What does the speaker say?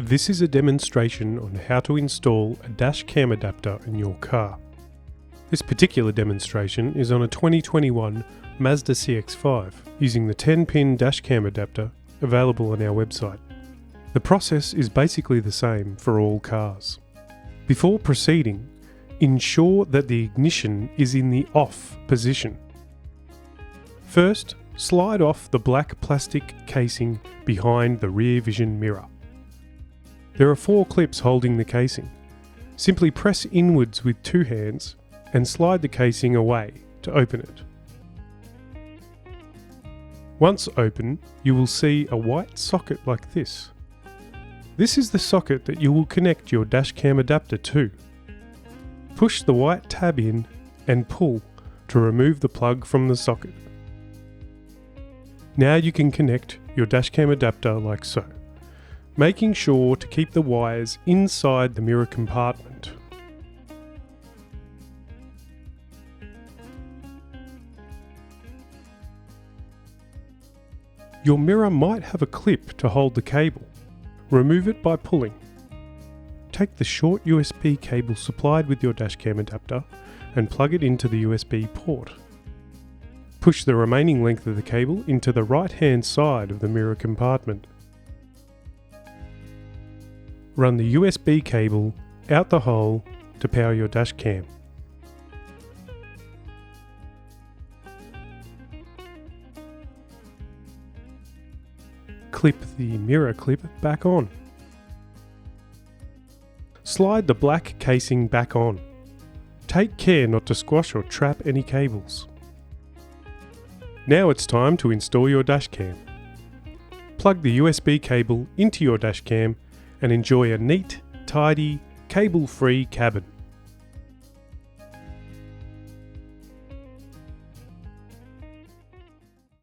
This is a demonstration on how to install a DashCam adapter in your car. This particular demonstration is on a 2021 Mazda CX-5 using the 10-pin DashCam adapter available on our website. The process is basically the same for all cars. Before proceeding, ensure that the ignition is in the off position. First, slide off the black plastic casing behind the rear vision mirror. There are 4 clips holding the casing. Simply press inwards with 2 hands and slide the casing away to open it. Once open, you will see a white socket like this. This is the socket that you will connect your DashCam adapter to. Push the white tab in and pull to remove the plug from the socket. Now you can connect your DashCam adapter like so, making sure to keep the wires inside the mirror compartment. Your mirror might have a clip to hold the cable. Remove it by pulling. Take the short USB cable supplied with your DashCam adapter and plug it into the USB port. Push the remaining length of the cable into the right-hand side of the mirror compartment. Run the USB cable out the hole to power your DashCam. Clip the mirror clip back on. Slide the black casing back on. Take care not to squash or trap any cables. Now it's time to install your DashCam. Plug the USB cable into your DashCam and enjoy a neat, tidy, cable-free cabin.